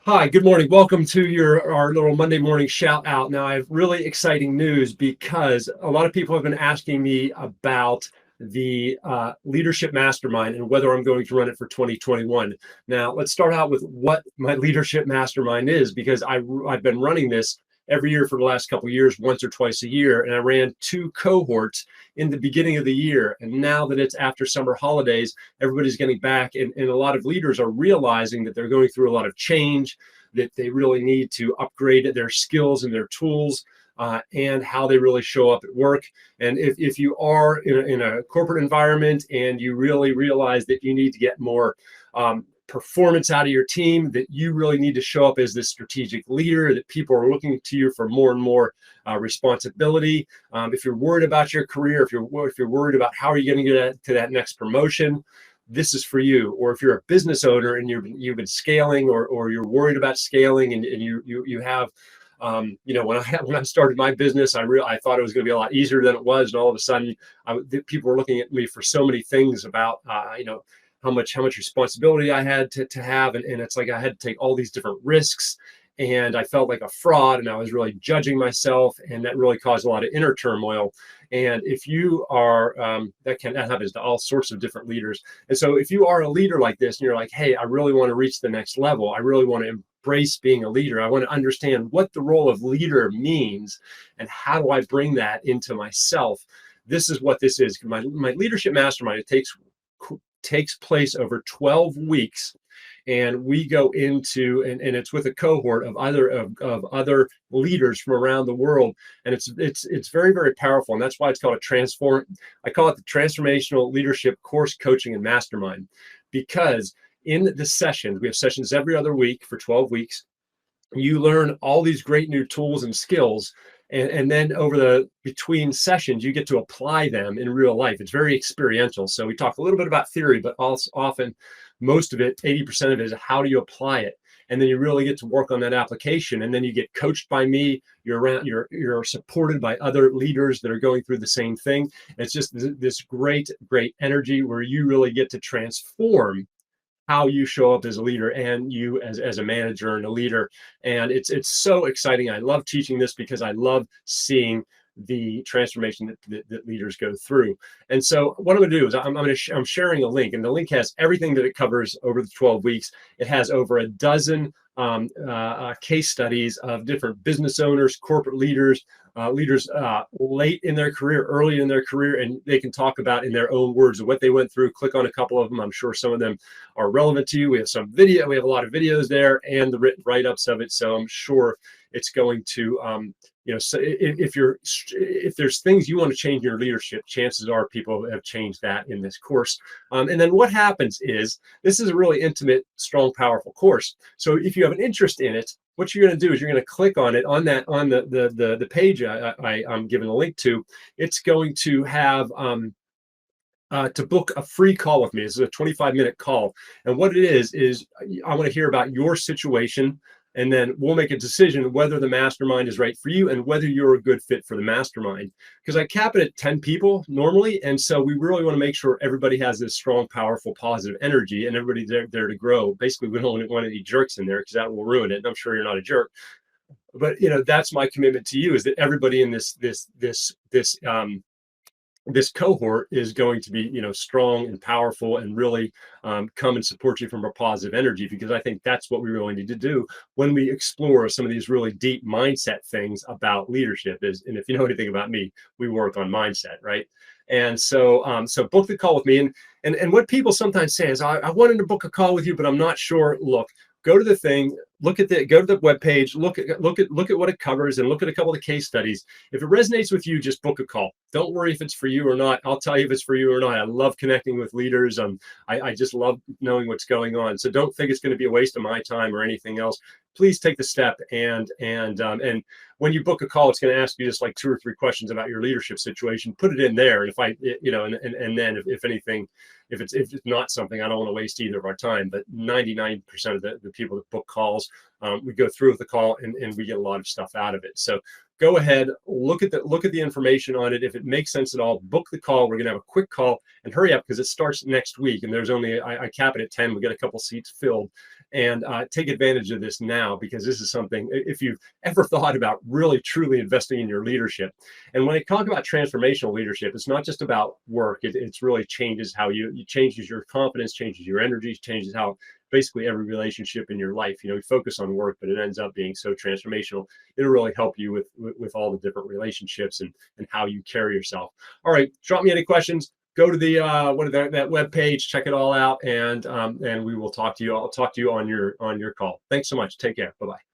Hi, good morning. Welcome to our little Monday morning shout out. Now, I have really exciting news because a lot of people have been asking me about the Leadership Mastermind and whether I'm going to run it for 2021. Now, let's start out with what my Leadership Mastermind is, because I've been running this every year for the last couple of years, once or twice a year, and I ran two cohorts in the beginning of the year. And now that it's after summer holidays, everybody's getting back, and a lot of leaders are realizing that they're going through a lot of change, that they really need to upgrade their skills and their tools, and how they really show up at work. And if you are in a corporate environment and you really realize that you need to get more performance out of your team, that you really need to show up as this strategic leader, that people are looking to you for more and more responsibility. If you're worried about your career, if you're worried about how are you going to get to that next promotion, this is for you. Or if you're a business owner and you've been scaling, or you're worried about scaling, and you have when I started my business, I thought it was going to be a lot easier than it was, and all of a sudden, people were looking at me for so many things about how much responsibility I had to have, and it's like I had to take all these different risks, and I felt like a fraud, and I was really judging myself, and that really caused a lot of inner turmoil. And if you are that happens to all sorts of different leaders. And so if you are a leader like this, and you're like, hey, I really want to reach the next level, I really want to embrace being a leader, I want to understand what the role of leader means and how do I bring that into myself, this is what this is. My Leadership Mastermind, it takes place over 12 weeks, and we go into, and it's with a cohort of other leaders from around the world, and it's very, very powerful. And that's why it's called I call it the Transformational Leadership Course, Coaching, and Mastermind, because in the sessions, we have sessions every other week for 12 weeks. You learn all these great new tools and skills, and then over the between sessions you get to apply them in real life. It's very experiential. So we talk a little bit about theory, but also often most of it, 80% of it, is how do you apply it, and then you really get to work on that application. And then you get coached by me, you're supported by other leaders that are going through the same thing. It's just this great energy where you really get to transform how you show up as a leader, and you as a manager and a leader. And it's so exciting. I love teaching this because I love seeing the transformation that leaders go through. And so what I'm going to do is I'm sharing a link, and the link has everything that it covers over the 12 weeks. It has over a dozen case studies of different business owners, corporate leaders, leaders late in their career, early in their career, and they can talk about in their own words of what they went through. Click on a couple of them. I'm sure some of them are relevant to you. We have a lot of videos there, and the written write-ups of it. So I'm sure it's going to, so if there's things you want to change in your leadership, chances are people have changed that in this course. And then what happens is, this is a really intimate, strong, powerful course. So if you have an interest in it, what you're going to do is you're going to click on it on the page I'm giving a link to. It's going to have to book a free call with me. This is a 25-minute call, and what it is I want to hear about your situation, and then we'll make a decision whether the mastermind is right for you and whether you're a good fit for the mastermind. Because I cap it at 10 people normally, and so we really want to make sure everybody has this strong, powerful, positive energy, and everybody's there to grow. Basically, we don't want any jerks in there, because that will ruin it. And I'm sure you're not a jerk, but that's my commitment to you, is that everybody in this cohort is going to be strong and powerful, and really come and support you from a positive energy, because I think that's what we really need to do when we explore some of these really deep mindset things about leadership. And if you know anything about me, we work on mindset, right? And so book the call with me. And what people sometimes say is, I wanted to book a call with you, but I'm not sure. Look, go to the thing, go to the webpage, look at what it covers, and look at a couple of case studies. If it resonates with you, just book a call. Don't worry if it's for you or not. I'll tell you if it's for you or not. I love connecting with leaders. I just love knowing what's going on. So don't think it's going to be a waste of my time or anything else. Please take the step, and when you book a call, it's going to ask you just like 2 or 3 questions about your leadership situation. Put it in there, and if then if anything, if it's not something, I don't want to waste either of our time. But 99% of the people that book calls, we go through with the call, and we get a lot of stuff out of it. So go ahead, look at the information on it. If it makes sense at all, book the call. We're going to have a quick call, and hurry up, because it starts next week, and there's only, I cap it at 10. We get a couple seats filled, and take advantage of this now, because this is something, if you've ever thought about really truly investing in your leadership. And when I talk about transformational leadership, it's not just about work. It's really changes how you changes your confidence, changes your energy, changes how basically every relationship in your life. You focus on work, but it ends up being so transformational. It'll really help you with all the different relationships and how you carry yourself. All right, drop me any questions. Go to the that web page, check it all out, and we will talk to you. I'll talk to you on your call. Thanks so much. Take care. Bye bye.